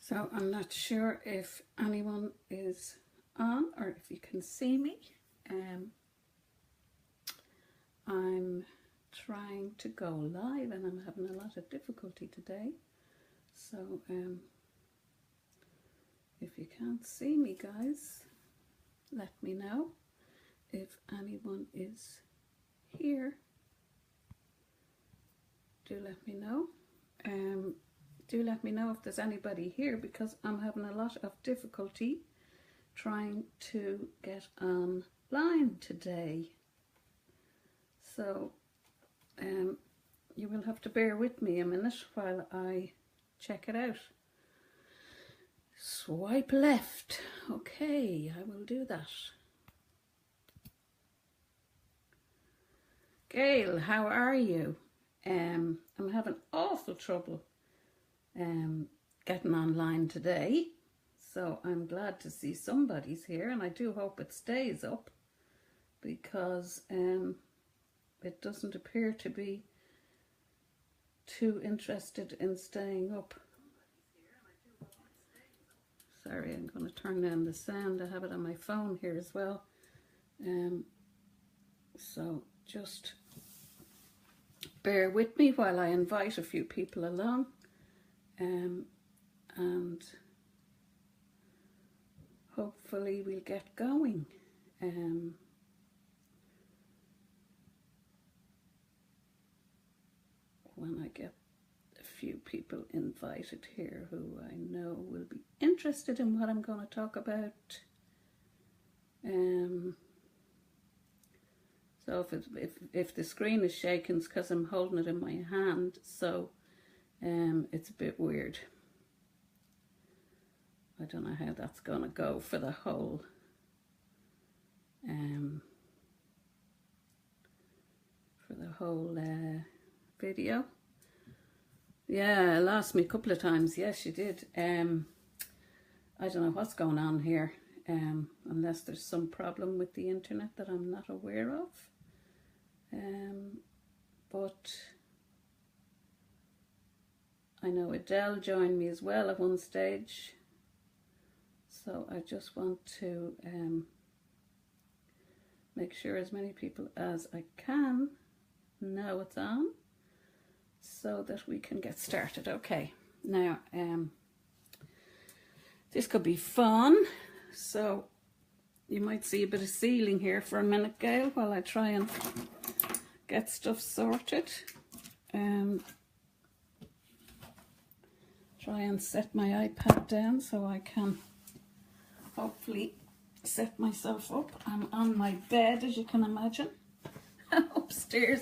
So I'm not sure if anyone is on or if you can see me. I'm trying to go live and I'm having a lot of difficulty today. So if you can't see me, guys, let me know. If anyone is here, do let me know. Do let me know if there's anybody here, because I'm having a lot of difficulty trying to get online today. So you will have to bear with me a minute while I check it out. Swipe left. Okay, I will do that. Gail, how are you? I'm having awful trouble getting online today, so I'm glad to see somebody's here, and I do hope it stays up, because it doesn't appear to be too interested in staying up. Sorry, I'm going to turn down the sound. I have it on my phone here as well. So just bear with me while I invite a few people along, and hopefully we'll get going. When I get a few people invited here who I know will be interested in what I'm going to talk about. So if the screen is shaking, it's because I'm holding it in my hand, so it's a bit weird. I don't know how that's going to go for the whole video. Yeah, it lost me a couple of times. Yes, you did. I don't know what's going on here, unless there's some problem with the internet that I'm not aware of. But I know Adele joined me as well at one stage, so I just want to make sure as many people as I can know it's on, so that we can get started. Okay, now this could be fun, so you might see a bit of ceiling here for a minute, Gail, while I try and get stuff sorted. Try and set my iPad down so I can hopefully set myself up. I'm on my bed, as you can imagine, upstairs,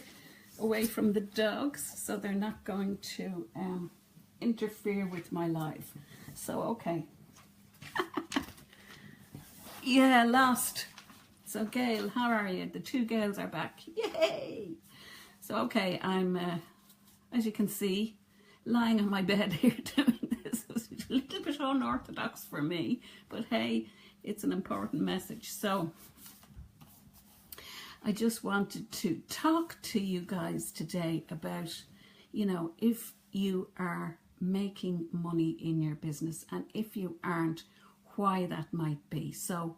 away from the dogs, so they're not going to interfere with my life. So okay. Yeah, lost. So Gail, how are you? The two Gails are back. Yay! So okay, I'm as you can see, lying on my bed here doing this. It's a little bit unorthodox for me, but hey, it's an important message. So I just wanted to talk to you guys today about, you know, if you are making money in your business, and if you aren't, why that might be. So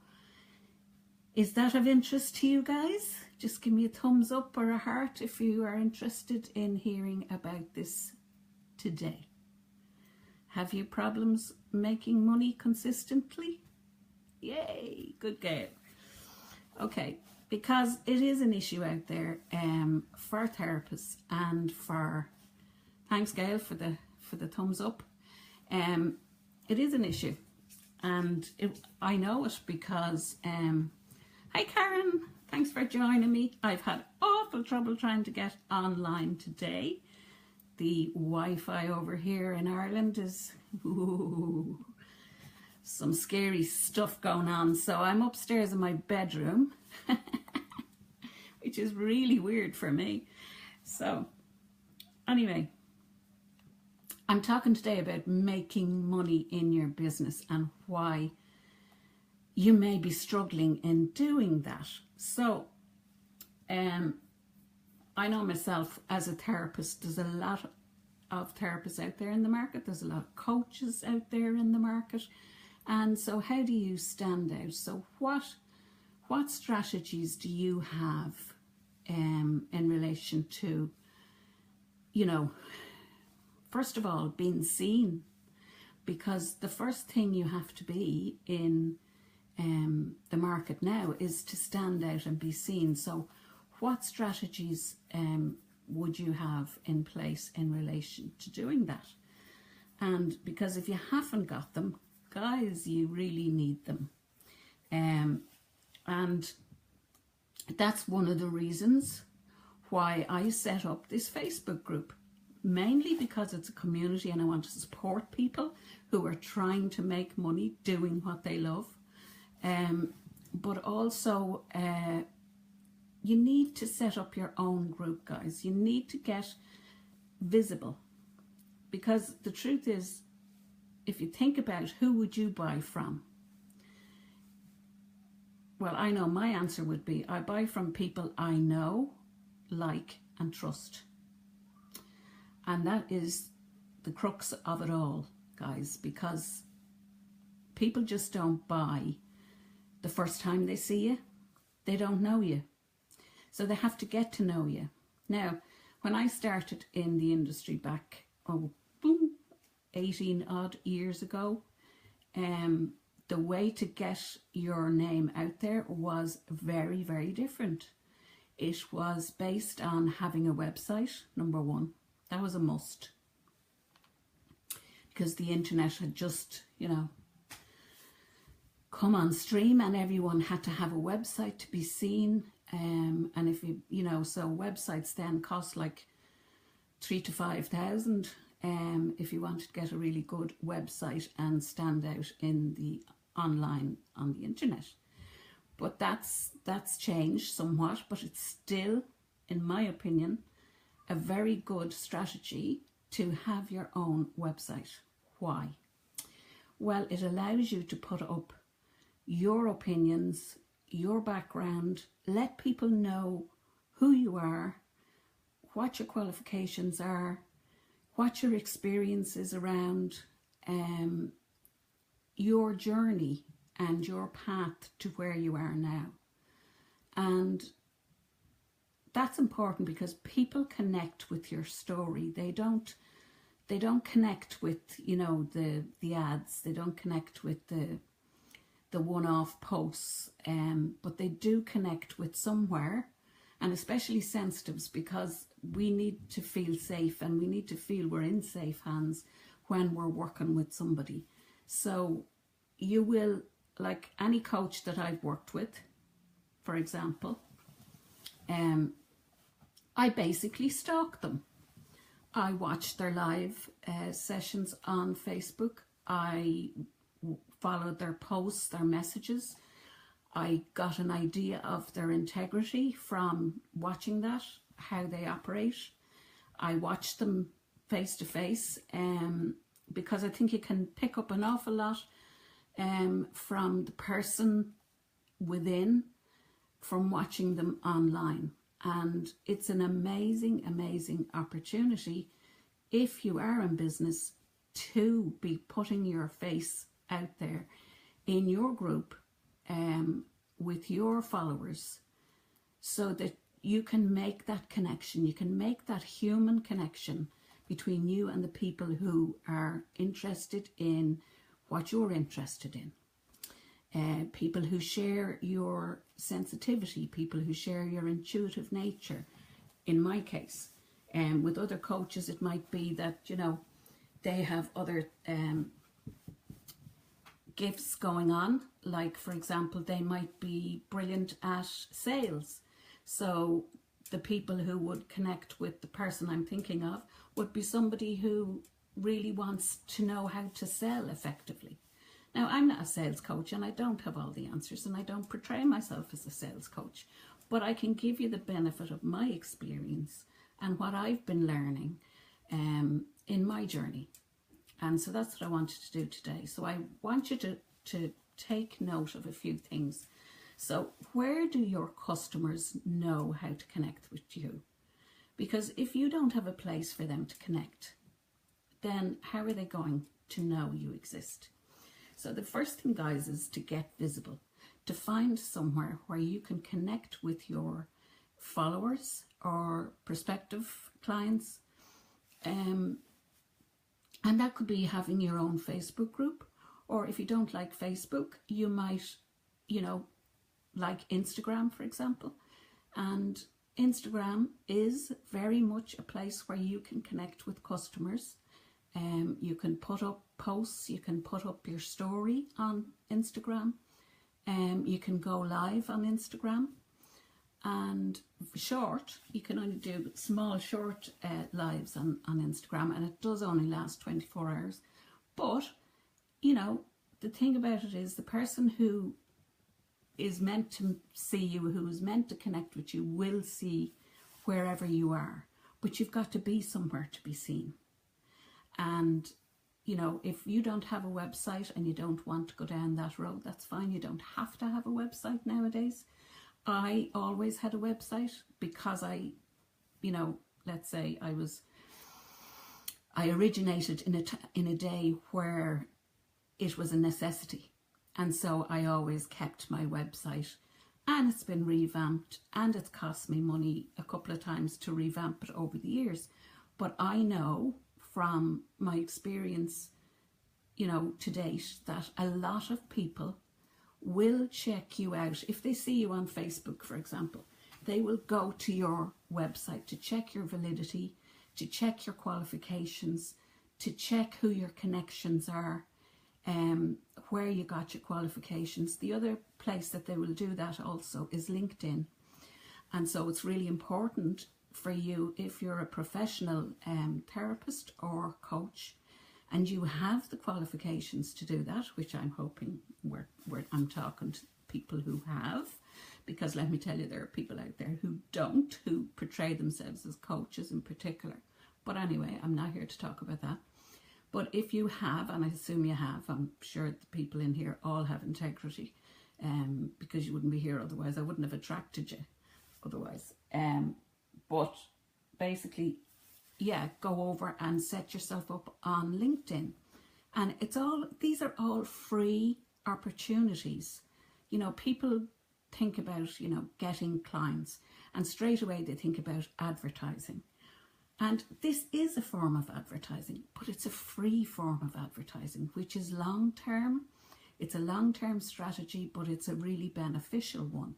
is that of interest to you guys? Just give me a thumbs up or a heart if you are interested in hearing about this today. Have you problems making money consistently? Yay, good girl. Okay, because it is an issue out there for therapists and for, thanks Gail for the thumbs up. It is an issue, and I know it because hi Karen, thanks for joining me. I've had awful trouble trying to get online today. The Wi-Fi over here in Ireland is some scary stuff going on. So I'm upstairs in my bedroom, which is really weird for me. So anyway, I'm talking today about making money in your business and why you may be struggling in doing that. So I know myself as a therapist, there's a lot of therapists out there in the market. There's a lot of coaches out there in the market. And so how do you stand out? So what strategies do you have in relation to, you know, first of all, being seen? Because the first thing you have to be in the market now is to stand out and be seen. So what strategies would you have in place in relation to doing that? And because if you haven't got them, guys, you really need them. And that's one of the reasons why I set up this Facebook group, mainly because it's a community and I want to support people who are trying to make money doing what they love. But also you need to set up your own group, guys. You need to get visible, because the truth is, if you think about who would you buy from? Well, I know my answer would be I buy from people I know, like and trust. And that is the crux of it all, guys, because people just don't buy the first time they see you. They don't know you. So they have to get to know you. Now, when I started in the industry back, 18 odd years ago, the way to get your name out there was very, very different. It was based on having a website, number one. That was a must. Because the internet had just, you know, come on stream, and everyone had to have a website to be seen. And if you know, so websites then cost like 3,000 to 5,000 if you wanted to get a really good website and stand out in the online on the internet. But that's changed somewhat, but it's still, in my opinion, a very good strategy to have your own website. Why? Well, it allows you to put up your opinions, your background, let people know who you are, what your qualifications are, what your experience is around your journey and your path to where you are now. And that's important because people connect with your story. They don't connect with, you know, the ads. They don't connect with the one-off posts, but they do connect with somewhere, and especially sensitives, because we need to feel safe and we need to feel we're in safe hands when we're working with somebody. So you will, like any coach that I've worked with, for example, I basically stalk them. I watched their live sessions on Facebook. I followed their posts, their messages. I got an idea of their integrity from watching that, how they operate. I watched them face to face because I think you can pick up an awful lot from the person within from watching them online. And it's an amazing, amazing opportunity if you are in business to be putting your face out there in your group with your followers, so that you can make that connection. You can make that human connection between you and the people who are interested in what you're interested in. People who share your sensitivity, people who share your intuitive nature. In my case, with other coaches, it might be that, you know, they have other gifts going on. Like, for example, they might be brilliant at sales. So the people who would connect with the person I'm thinking of would be somebody who really wants to know how to sell effectively. Now, I'm not a sales coach and I don't have all the answers, and I don't portray myself as a sales coach, but I can give you the benefit of my experience and what I've been learning in my journey. And so that's what I wanted to do today. So I want you to take note of a few things. So where do your customers know how to connect with you? Because if you don't have a place for them to connect, then how are they going to know you exist? So the first thing, guys, is to get visible, to find somewhere where you can connect with your followers or prospective clients. And that could be having your own Facebook group, or if you don't like Facebook, you might, like Instagram, for example. And Instagram is very much a place where you can connect with customers. You can put up posts, you can put up your story on Instagram, you can go live on Instagram, and short, you can only do small short lives on Instagram, and it does only last 24 hours. But, the thing about it is the person who is meant to see you, who is meant to connect with you, will see wherever you are. But you've got to be somewhere to be seen. And, if you don't have a website and you don't want to go down that road, that's fine. You don't have to have a website nowadays. I always had a website because I, let's say I originated in a day where it was a necessity. And so I always kept my website, and it's been revamped, and it's cost me money a couple of times to revamp it over the years. But I know from my experience, to date, that a lot of people will check you out. If they see you on Facebook, for example, they will go to your website to check your validity, to check your qualifications, to check who your connections are, where you got your qualifications. The other place that they will do that also is LinkedIn. And so it's really important for you, if you're a professional therapist or coach, and you have the qualifications to do that, which I'm hoping I'm talking to people who have, because let me tell you, there are people out there who don't, who portray themselves as coaches in particular. But anyway, I'm not here to talk about that. But if you have, and I assume you have, I'm sure the people in here all have integrity, because you wouldn't be here otherwise. I wouldn't have attracted you otherwise. But basically, go over and set yourself up on LinkedIn. And these are all free opportunities. People think about, getting clients, and straight away they think about advertising. And this is a form of advertising, but it's a free form of advertising, which is long-term. It's a long-term strategy, but it's a really beneficial one.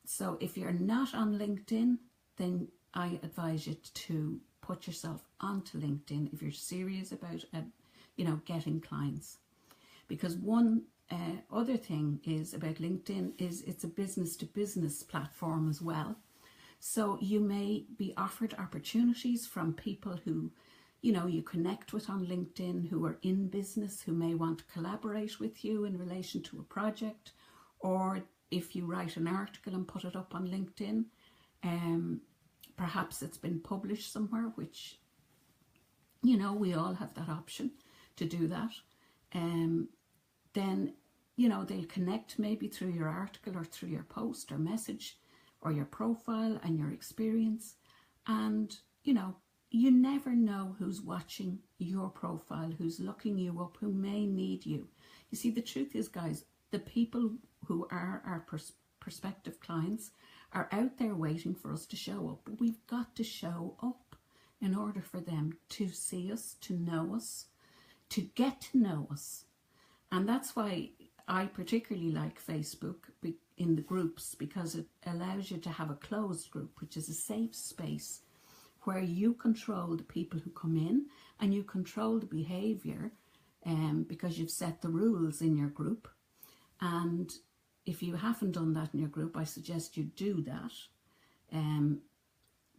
So if you're not on LinkedIn, then I advise you to put yourself onto LinkedIn if you're serious about, getting clients. Because one other thing is about LinkedIn is it's a business-to-business platform as well. So you may be offered opportunities from people who, you connect with on LinkedIn, who are in business, who may want to collaborate with you in relation to a project, or if you write an article and put it up on LinkedIn, perhaps it's been published somewhere, which, we all have that option to do that. Then, they'll connect maybe through your article or through your post or message or your profile and your experience. And, you never know who's watching your profile, who's looking you up, who may need you. You see, the truth is, guys, the people who are our prospective clients are out there waiting for us to show up. But we've got to show up in order for them to see us, to know us, to get to know us. And that's why I particularly like Facebook in the groups, because it allows you to have a closed group, which is a safe space where you control the people who come in and you control the behaviour, because you've set the rules in your group. And if you haven't done that in your group, I suggest you do that,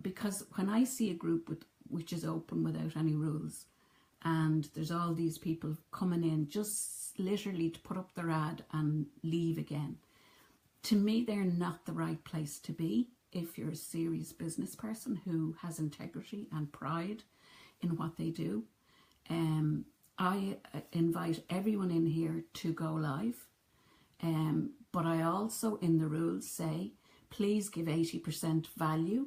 because when I see a group which is open without any rules, and there's all these people coming in just literally to put up their ad and leave again, to me they're not the right place to be if you're a serious business person who has integrity and pride in what they do. I invite everyone in here to go live, but I also in the rules say please give 80% value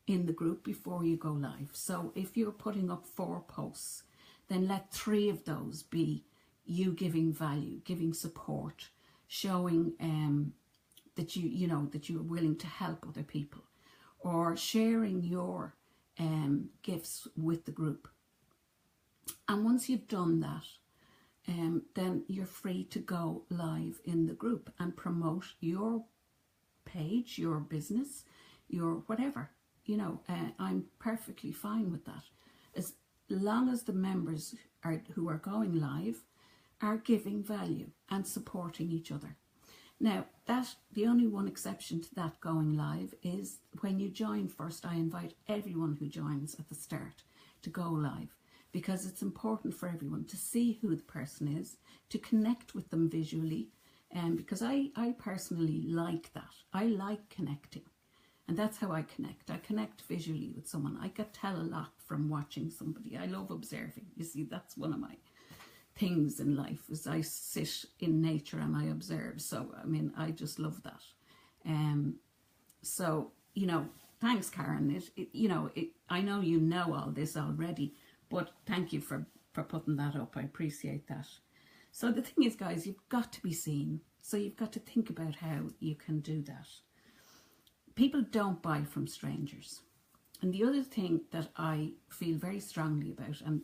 in the group before you go live. So if you're putting up 4 posts, then let 3 of those be you giving value, giving support, showing that that you're willing to help other people, or sharing your gifts with the group. And once you've done that, then you're free to go live in the group and promote your page, your business, your whatever. I'm perfectly fine with that, as long as the members who are going live are giving value and supporting each other. Now, the only one exception to that going live is when you join first. I invite everyone who joins at the start to go live, because it's important for everyone to see who the person is, to connect with them visually, because I personally like that. I like connecting, and that's how I connect. I connect visually with someone. I can tell a lot from watching somebody. I love observing. You see, that's one of my things in life, is I sit in nature and I observe. So I mean, I just love that. So thanks, Karen. I know you know all this already, but thank you for putting that up. I appreciate that. So the thing is, guys, you've got to be seen. So you've got to think about how you can do that. People don't buy from strangers. And the other thing that I feel very strongly about, and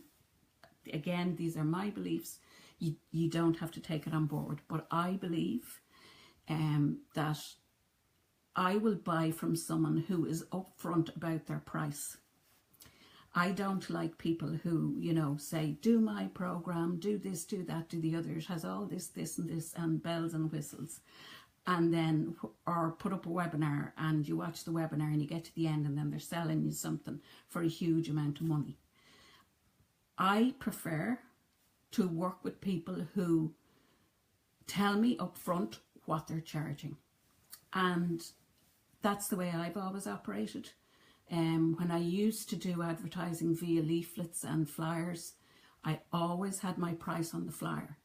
again, these are my beliefs, you don't have to take it on board, but I believe that I will buy from someone who is upfront about their price. I don't like people who, say, do my program, do this, do that, do the other. It has all this, this and this, and bells and whistles. And then, or put up a webinar and you watch the webinar and you get to the end and then they're selling you something for a huge amount of money. I prefer to work with people who tell me up front what they're charging. And that's the way I've always operated. When I used to do advertising via leaflets and flyers, I always had my price on the flyer.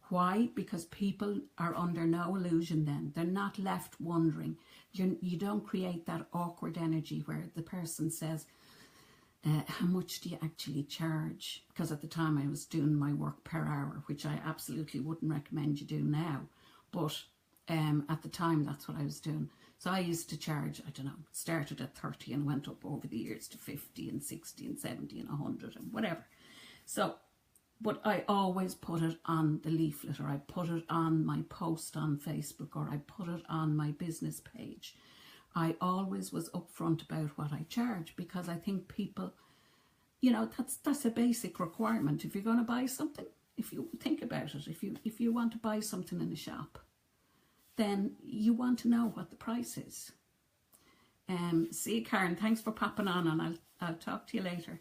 Why? Because people are under no illusion then. They're not left wondering. You don't create that awkward energy where the person says, how much do you actually charge? Because at the time I was doing my work per hour, which I absolutely wouldn't recommend you do now. But at the time, that's what I was doing. So I used to charge, I don't know, started at 30 and went up over the years to 50 and 60 and 70 and 100 and whatever. So, but I always put it on the leaflet, or I put it on my post on Facebook, or I put it on my business page. I always was upfront about what I charge, because I think people, that's a basic requirement. If you're going to buy something, if you think about it, if you want to buy something in a shop, then you want to know what the price is. See you, Karen. Thanks for popping on, and I'll talk to you later.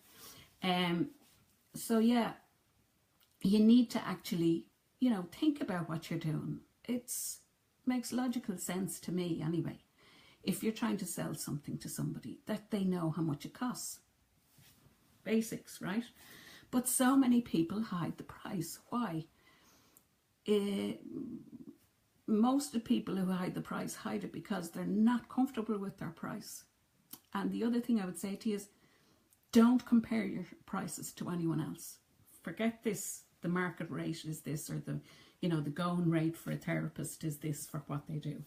So yeah, you need to actually, think about what you're doing. Makes logical sense to me anyway. If you're trying to sell something to somebody, that they know how much it costs. Basics, right? But so many people hide the price. Why? Most of the people who hide the price hide it because they're not comfortable with their price. And the other thing I would say to you is, don't compare your prices to anyone else. Forget this, the market rate is this, or the going rate for a therapist is this for what they do.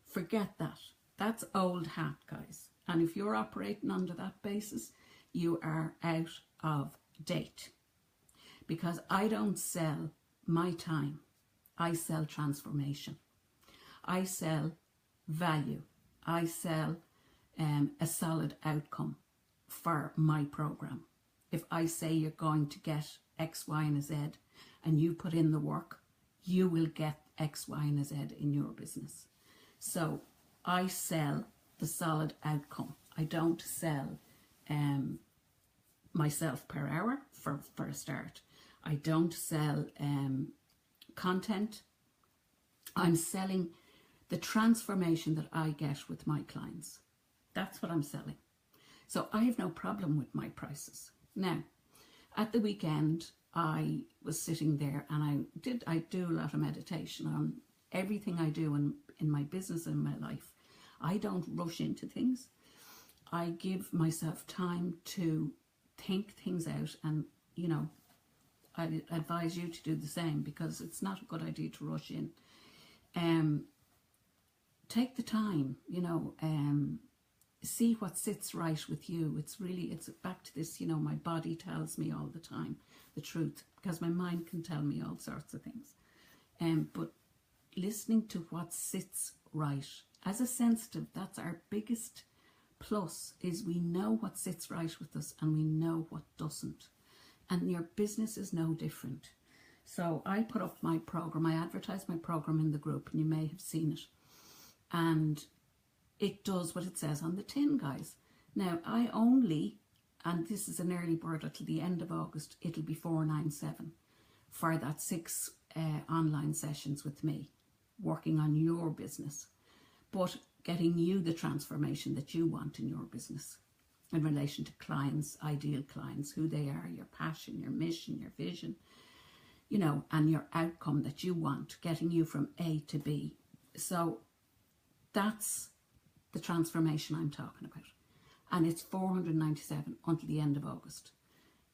Forget that. That's old hat, guys. And if you're operating under that basis, you are out of date. Because I don't sell my time. I sell transformation. I sell value. I sell a solid outcome for my program. If I say you're going to get X, Y, and Z, and you put in the work, you will get X, Y, and Z in your business. So I sell the solid outcome. I don't sell myself per hour for a start. I don't sell content. I'm selling the transformation that I get with my clients. That's what I'm selling. So I have no problem with my prices. Now, at the weekend, I was sitting there and I do a lot of meditation on everything I do in my business and my life. I don't rush into things. I give myself time to think things out, and you know, I advise you to do the same, because it's not a good idea to rush in. Take the time, you know, see what sits right with you. It's back to this, you know, my body tells me all the time the truth, because my mind can tell me all sorts of things. But listening to what sits right. As a sensitive, that's our biggest plus, is we know what sits right with us and we know what doesn't. And your business is no different. So I put up my program, I advertise my program in the group, and you may have seen it. And it does what it says on the tin, guys. Now, I only, and this is an early bird until the end of August, it'll be 497 for that 6 online sessions with me, working on your business, but getting you the transformation that you want in your business in relation to clients, ideal clients, who they are, your passion, your mission, your vision, you know, and your outcome that you want, getting you from A to B. So that's the transformation I'm talking about. And it's 497 until the end of August.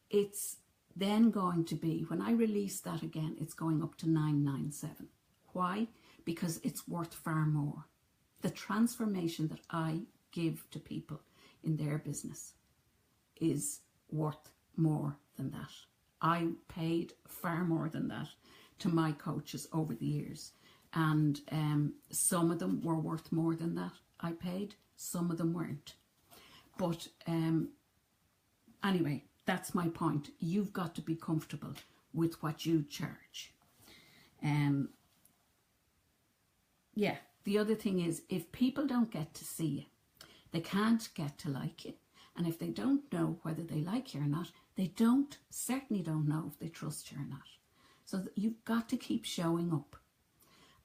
It's then going to be, when I release that again, it's going up to 997. Why? Because it's worth far more. The transformation that I give to people in their business is worth more than that. I paid far more than that to my coaches over the years. And some of them were worth more than that I paid. Some of them weren't. But anyway, that's my point. You've got to be comfortable with what you charge. Yeah, the other thing is, if people don't get to see you, they can't get to like you. And if they don't know whether they like you or not, they certainly don't know if they trust you or not. So you've got to keep showing up.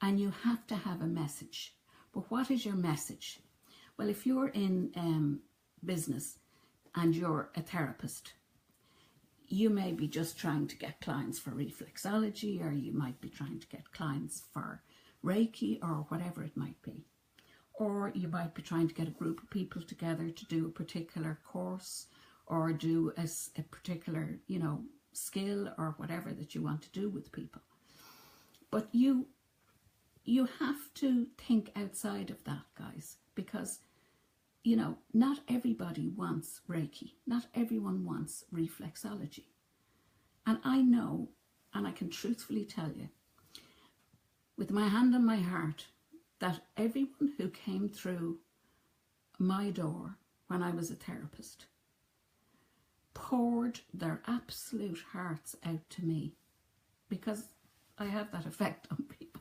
And you have to have a message. But what is your message? Well, if you're in business and you're a therapist, you may be just trying to get clients for reflexology, or you might be trying to get clients for Reiki, or whatever it might be. Or you might be trying to get a group of people together to do a particular course, or do a particular, you know, skill, or whatever that you want to do with people. But you have to think outside of that, guys, because, you know, not everybody wants Reiki. Not everyone wants reflexology. And I know, and I can truthfully tell you, with my hand on my heart, that everyone who came through my door when I was a therapist poured their absolute hearts out to me, because I have that effect on people.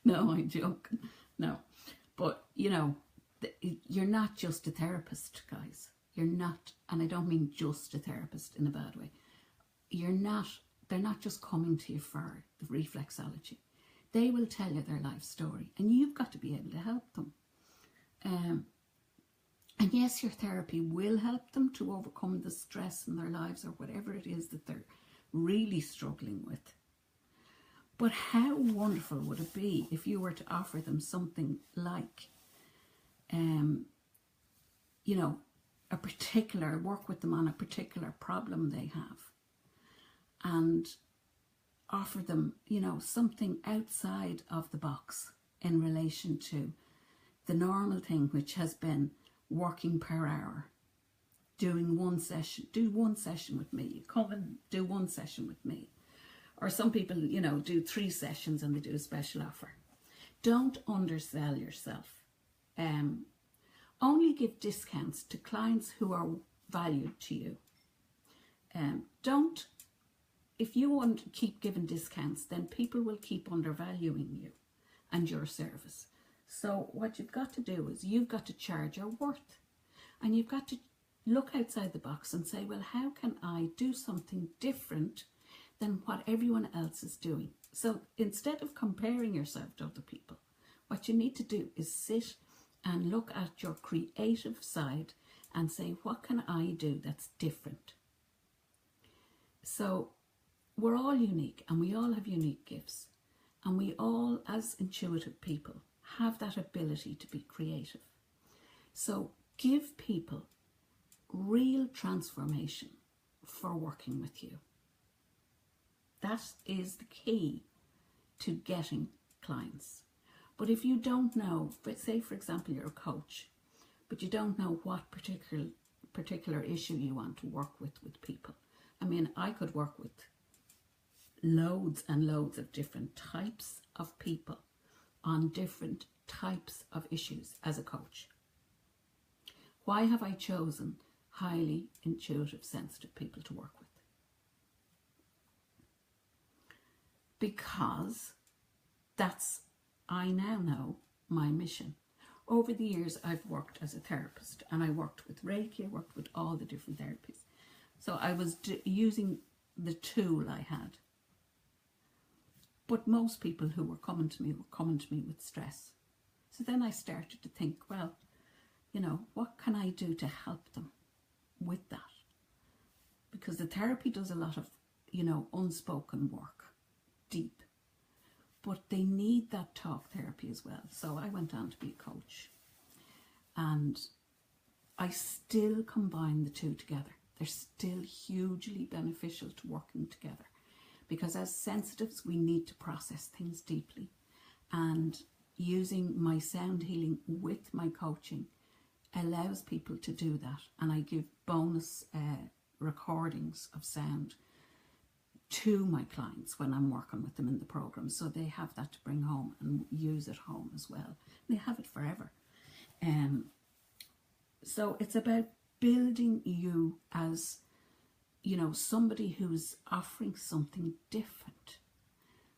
No, I'm joking. No. But, you know, you're not just a therapist, guys. You're not, and I don't mean just a therapist in a bad way. They're not just coming to you for the reflexology. They will tell you their life story, and you've got to be able to help them. And yes, your therapy will help them to overcome the stress in their lives, or whatever it is that they're really struggling with. But how wonderful would it be if you were to offer them something like, you know, work with them on a particular problem they have, and offer them, you know, something outside of the box in relation to the normal thing, which has been working per hour, doing one session. Do one session with me. Come and do one session with me. Or some people, you know, do 3 sessions and they do a special offer. Don't undersell yourself. Only give discounts to clients who are valued to you. If you want to keep giving discounts, then people will keep undervaluing you and your service. So what you've got to do is you've got to charge your worth. And you've got to look outside the box and say, well, how can I do something different than what everyone else is doing? So instead of comparing yourself to other people, what you need to do is sit and look at your creative side and say, what can I do that's different? So we're all unique, and we all have unique gifts, and we all, as intuitive people, have that ability to be creative. So give people real transformation for working with you. That is the key to getting clients. But if you don't know, say for example you're a coach, but you don't know what particular issue you want to work with people. I mean, I could work with loads and loads of different types of people on different types of issues as a coach. Why have I chosen highly intuitive, sensitive people to work with? Because I now know my mission. Over the years, I've worked as a therapist, and I worked with Reiki, I worked with all the different therapies. So I was using the tool I had. But most people who were coming to me with stress. So then I started to think, well, you know, what can I do to help them with that? Because the therapy does a lot of, you know, unspoken work, deep. But they need that talk therapy as well. So I went on to be a coach. And I still combine the two together. They're still hugely beneficial to working together. Because as sensitives, we need to process things deeply. And using my sound healing with my coaching allows people to do that. And I give bonus recordings of sound to my clients when I'm working with them in the program, so they have that to bring home and use at home as well. They have it forever. So it's about building you as, you know, somebody who's offering something different,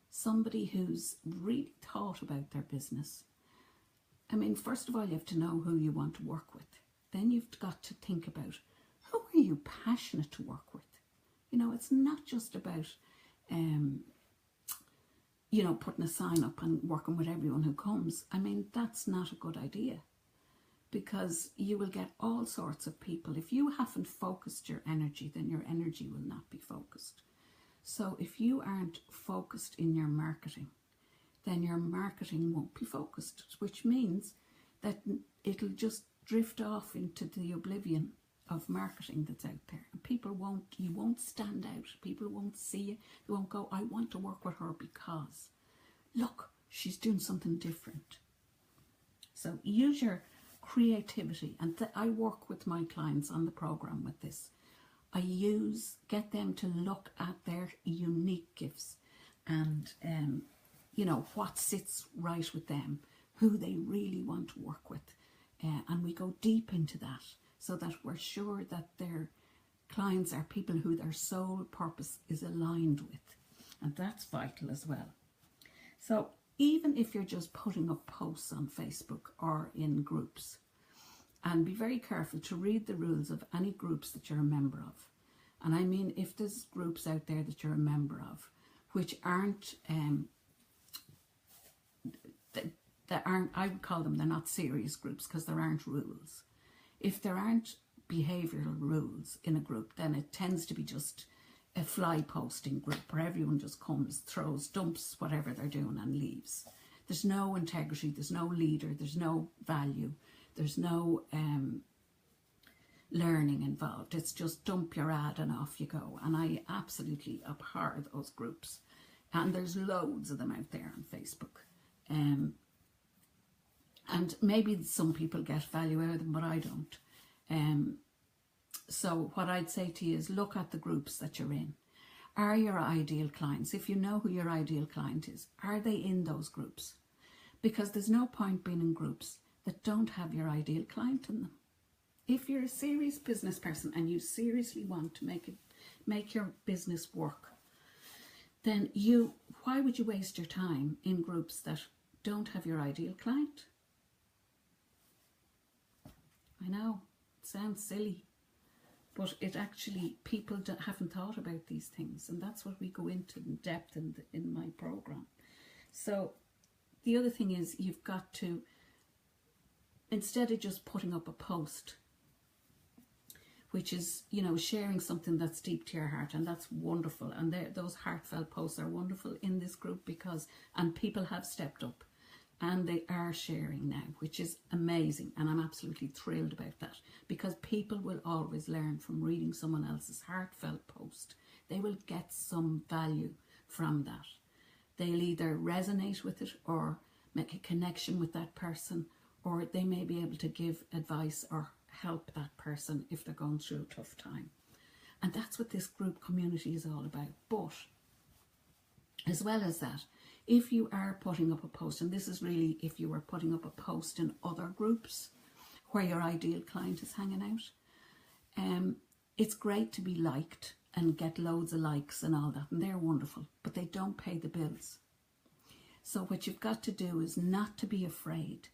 somebody who's really thought about their business. I mean, first of all, you have to know who you want to work with. Then you've got to think about, who are you passionate to work with? You know, it's not just about, you know, putting a sign up and working with everyone who comes. I mean, that's not a good idea, because you will get all sorts of people. If you haven't focused your energy, then your energy will not be focused. So if you aren't focused in your marketing, then your marketing won't be focused, which means that it'll just drift off into the oblivion of marketing that's out there. And you won't stand out. People won't see you. They won't go, I want to work with her because, look, she's doing something different. So use your creativity. And I work with my clients on the program with this. Get them to look at their unique gifts and, you know, what sits right with them, who they really want to work with. And we go deep into that, so that we're sure that their clients are people who their sole purpose is aligned with. And that's vital as well. So even if you're just putting up posts on Facebook or in groups, and be very careful to read the rules of any groups that you're a member of. And I mean, if there's groups out there that you're a member of, which aren't, I would call them, they're not serious groups, because there aren't rules. If there aren't behavioural rules in a group, then it tends to be just a fly posting group where everyone just comes, throws, dumps whatever they're doing and leaves. There's no integrity, there's no leader, there's no value, there's no learning involved. It's just dump your ad and off you go. And I absolutely abhor those groups. And there's loads of them out there on Facebook. And maybe some people get value out of them, but I don't. So what I'd say to you is, look at the groups that you're in. Are your ideal clients, if you know who your ideal client is, are they in those groups? Because there's no point being in groups that don't have your ideal client in them. If you're a serious business person and you seriously want to make your business work, then why would you waste your time in groups that don't have your ideal client? I know, it sounds silly, but it actually, people haven't thought about these things, and that's what we go into in depth in my program. So the other thing is, you've got to, instead of just putting up a post, which is, you know, sharing something that's deep to your heart, and that's wonderful, and those heartfelt posts are wonderful in this group, because, and people have stepped up and they are sharing now, which is amazing, and I'm absolutely thrilled about that, because people will always learn from reading someone else's heartfelt post. They will get some value from that. They'll either resonate with it or make a connection with that person, or they may be able to give advice or help that person if they're going through a tough time. And that's what this group community is all about. But as well as that, if you are putting up a post, and this is really if you are putting up a post in other groups where your ideal client is hanging out, it's great to be liked and get loads of likes and all that, and they're wonderful, but they don't pay the bills. So what you've got to do is not to be afraid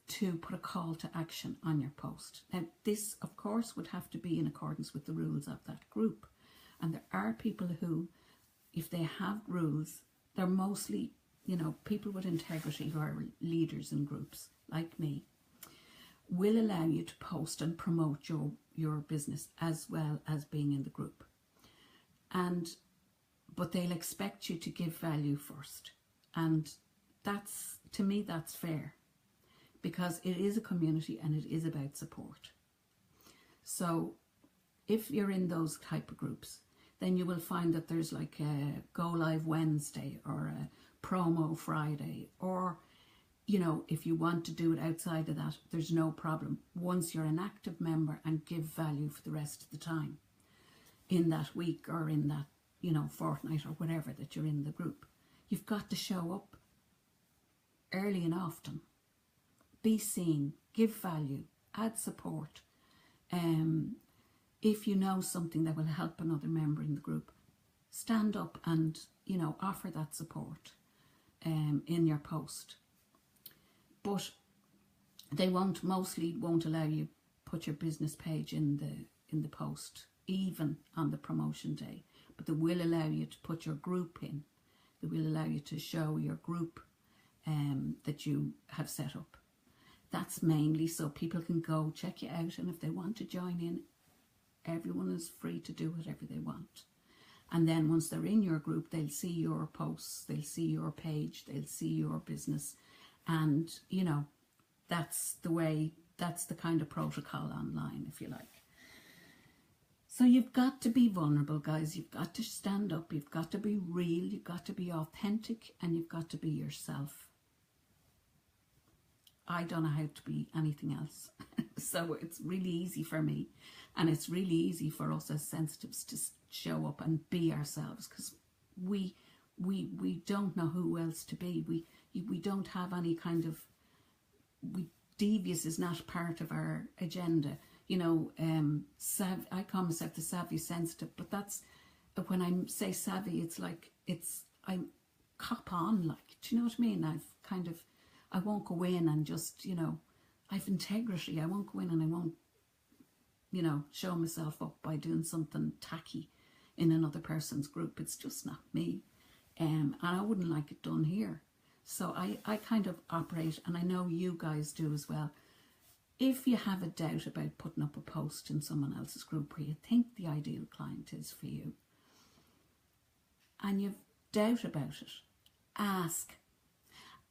to put a call to action on your post. Now, this, of course, would have to be in accordance with the rules of that group. And there are people who, if they have rules, they're mostly, people with integrity who are leaders in groups, like me, will allow you to post and promote your business as well as being in the group. But they'll expect you to give value first. And to me, that's fair, because it is a community and it is about support. So if you're in those type of groups, then you will find that there's like a Go Live Wednesday or a Promo Friday, or, if you want to do it outside of that, there's no problem. Once you're an active member and give value for the rest of the time in that week or in that, fortnight or whatever that you're in the group, you've got to show up early and often. Be seen, give value, add support. If you know something that will help another member in the group, stand up and, offer that support in your post. But they mostly won't allow you put your business page in the post, even on the promotion day. But they will allow you to put your group in. They will allow you to show your group that you have set up. That's mainly so people can go check you out, and if they want to join in, everyone is free to do whatever they want. And then once they're in your group, they'll see your posts, they'll see your page, they'll see your business, and that's the kind of protocol online, if you like. So you've got to be vulnerable, guys. You've got to stand up, you've got to be real, you've got to be authentic, and you've got to be yourself. I don't know how to be anything else. So it's really easy for me, and it's really easy for us as sensitives to show up and be ourselves, because we don't know who else to be. We don't have any kind of, devious is not part of our agenda. I call myself the savvy sensitive, but that's, when I say savvy, it's like, I'm cop on, like, do you know what I mean? I won't go in and just, I've integrity. I won't go in and I won't, show myself up by doing something tacky in another person's group. It's just not me. And I wouldn't like it done here. So I kind of operate, and I know you guys do as well. If you have a doubt about putting up a post in someone else's group where you think the ideal client is for you, and you've doubt about it, ask.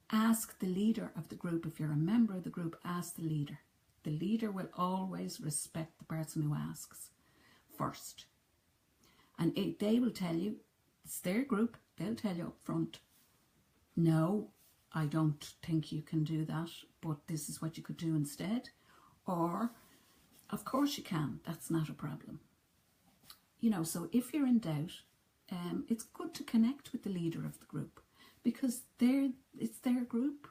Ask the leader of the group. If you're a member of the group, ask the leader. The leader will always respect the person who asks first. And they will tell you, it's their group, they'll tell you up front, no, I don't think you can do that, but this is what you could do instead. Or, of course you can, that's not a problem. So if you're in doubt, it's good to connect with the leader of the group, because it's their group,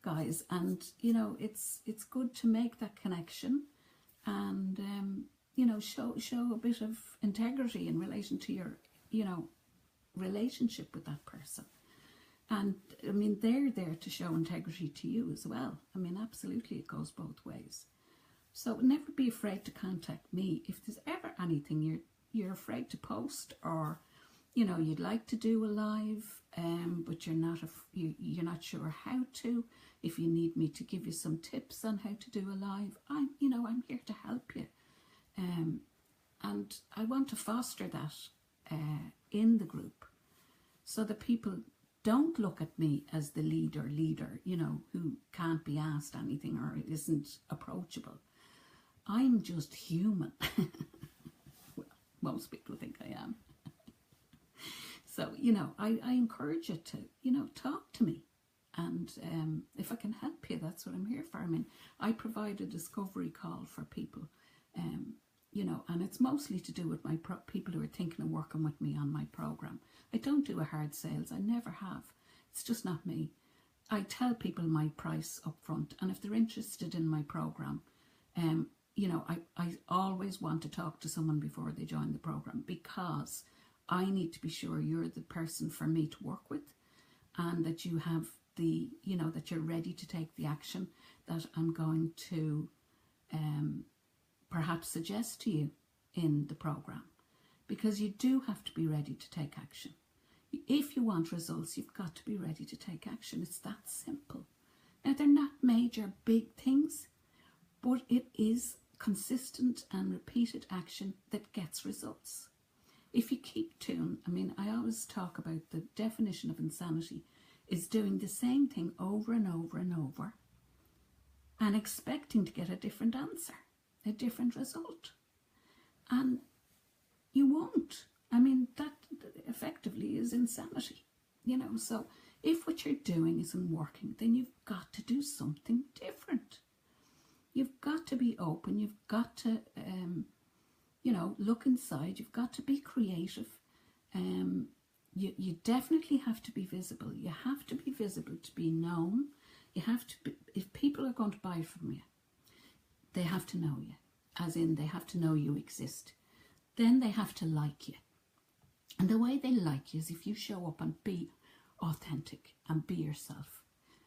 guys, and it's good to make that connection and show a bit of integrity in relation to your relationship with that person. And I mean, they're there to show integrity to you as well. I mean, absolutely, it goes both ways. So never be afraid to contact me if there's ever anything you're afraid to post, or you'd like to do a live, but you're not sure how to. If you need me to give you some tips on how to do a live, I'm here to help you. And I want to foster that in the group, so that people don't look at me as the leader, you know, who can't be asked anything or isn't approachable. I'm just human. Well, most people think I am. So, you know, I encourage you to, you know, talk to me. And if I can help you, that's what I'm here for. I mean, I provide a discovery call for people, you know, and it's mostly to do with my people who are thinking of working with me on my program. I don't do a hard sales. I never have. It's just not me. I tell people my price up front, and if they're interested in my program, you know, I always want to talk to someone before they join the program, because I need to be sure you're the person for me to work with, and that you have the, you know, that you're ready to take the action that I'm going to perhaps suggest to you in the program, because you do have to be ready to take action. If you want results, you've got to be ready to take action. It's that simple. Now, they're not major big things, but it is consistent and repeated action that gets results. If you keep doing, I mean, I always talk about the definition of insanity is doing the same thing over and over and over and expecting to get a different answer, a different result. And you won't. I mean, that effectively is insanity, you know. So if what you're doing isn't working, then you've got to do something different. You've got to be open. You've got to, you know, look inside. You've got to be creative. You definitely have to be visible. You have to be visible to be known. You have to be, if people are going to buy from you, they have to know you, as in they have to know you exist. Then they have to like you. And the way they like you is if you show up and be authentic and be yourself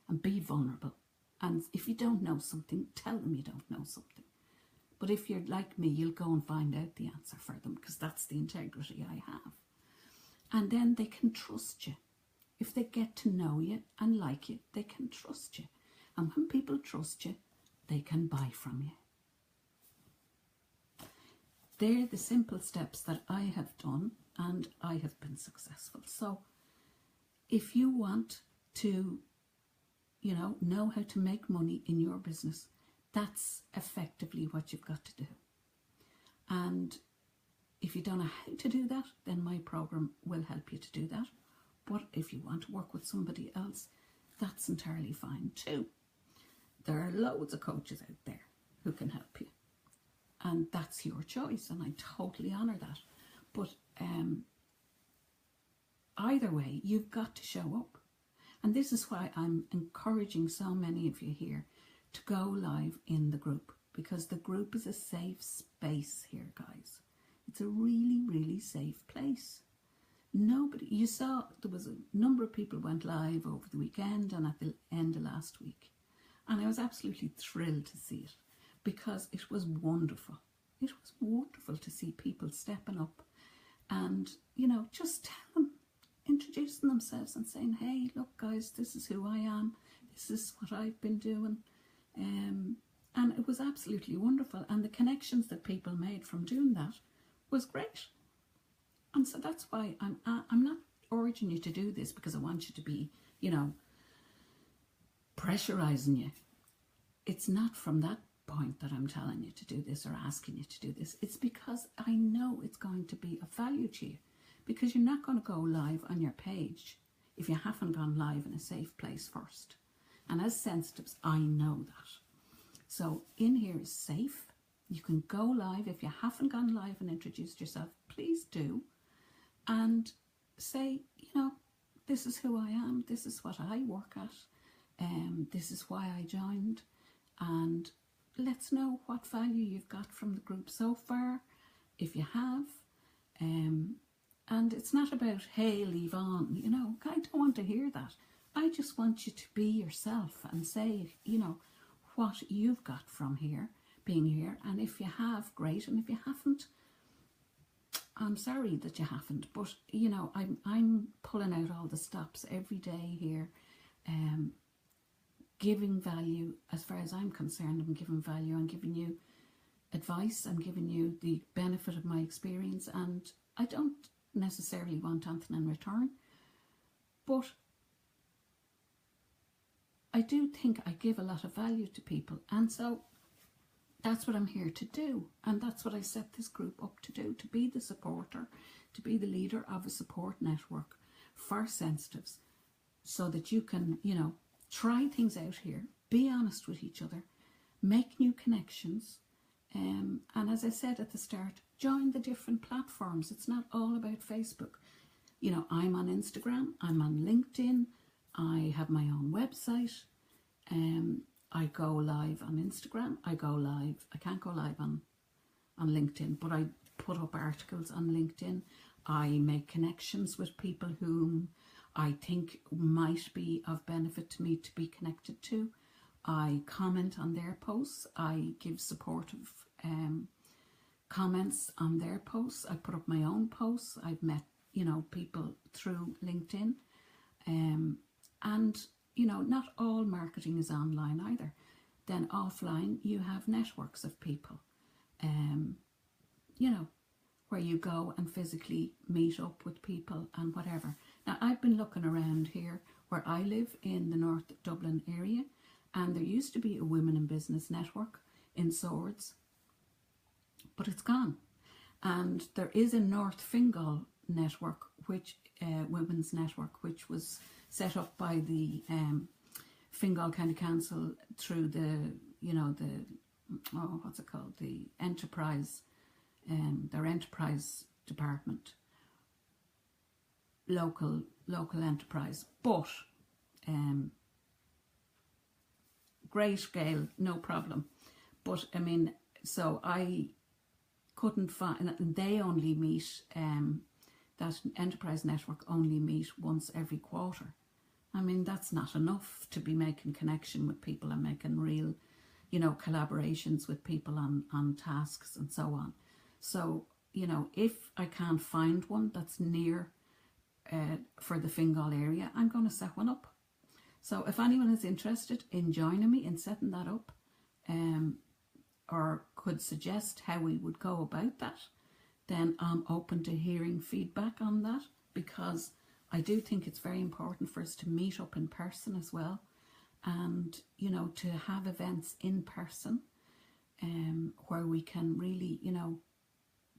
and be vulnerable. And if you don't know something, tell them you don't know something. But if you're like me, you'll go and find out the answer for them, because that's the integrity I have. And then they can trust you. If they get to know you and like you, they can trust you. And when people trust you, they can buy from you. They're the simple steps that I have done, and I have been successful. So if you want to, you know how to make money in your business, that's effectively what you've got to do. And if you don't know how to do that, then my program will help you to do that. But if you want to work with somebody else, that's entirely fine too. There are loads of coaches out there who can help you. And that's your choice, and I totally honour that. But either way, you've got to show up. And this is why I'm encouraging so many of you here to go live in the group, because the group is a safe space here, guys. It's a really, really safe place. Nobody, you saw there was a number of people went live over the weekend and at the end of last week. And I was absolutely thrilled to see it, because it was wonderful. It was wonderful to see people stepping up and, you know, just introducing themselves and saying, hey, look guys, this is who I am. This is what I've been doing. And it was absolutely wonderful. And the connections that people made from doing that was great. And so that's why I'm not urging you to do this because I want you to be, you know, pressurizing you. It's not from that point that I'm telling you to do this or asking you to do this. It's because I know it's going to be of value to you, because you're not going to go live on your page if you haven't gone live in a safe place first. And as sensitives, I know that. So in here is safe. You can go live. If you haven't gone live and introduced yourself, please do. And say, you know, this is who I am. This is what I work at. This is why I joined. And let's know what value you've got from the group so far, if you have. And it's not about, hey, leave on. You know, I don't want to hear that. I just want you to be yourself and say, you know, what you've got from here, being here. And if you have, great. And if you haven't, I'm sorry that you haven't. But, you know, I'm pulling out all the stops every day here, giving value. As far as I'm concerned, I'm giving value. I'm giving you advice. I'm giving you the benefit of my experience. And I don't necessarily want anything in return. But I do think I give a lot of value to people, and so that's what I'm here to do, and that's what I set this group up to do, to be the supporter, to be the leader of a support network for sensitives, so that you can, you know, try things out here, be honest with each other, make new connections, and as I said at the start, join the different platforms. It's not all about Facebook. You know, I'm on Instagram, I'm on LinkedIn, I have my own website, I go live on Instagram, I can't go live on LinkedIn, but I put up articles on LinkedIn. I make connections with people whom I think might be of benefit to me to be connected to. I comment on their posts, I give supportive comments on their posts, I put up my own posts. I've met, you know, people through LinkedIn, and you know, not all marketing is online either. Then offline you have networks of people, you know, where you go and physically meet up with people and whatever. Now, I've been looking around here where I live in the North Dublin area, and there used to be a Women in Business network in Swords, but it's gone. And there is a North Fingal network, which women's network, which was set up by the Fingal County Council through the, you know, the, what's it called, the enterprise, their enterprise department, local enterprise, but great scale, no problem. But I mean, so I couldn't find, and they only meet, that enterprise network only meet once every quarter. I mean, that's not enough to be making connection with people and making real, you know, collaborations with people on tasks and so on. So, you know, if I can't find one that's near for the Fingal area, I'm going to set one up. So if anyone is interested in joining me in setting that up, or could suggest how we would go about that, then I'm open to hearing feedback on that, because I do think it's very important for us to meet up in person as well, and, you know, to have events in person, where we can really, you know,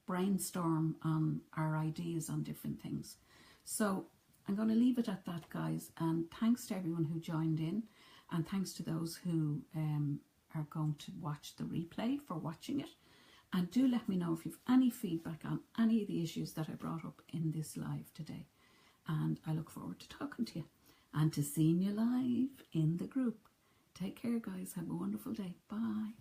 brainstorm on our ideas on different things. So I'm going to leave it at that, guys, and thanks to everyone who joined in, and thanks to those who are going to watch the replay for watching it. And do let me know if you have any feedback on any of the issues that I brought up in this live today. And I look forward to talking to you and to seeing you live in the group. Take care, guys. Have a wonderful day. Bye.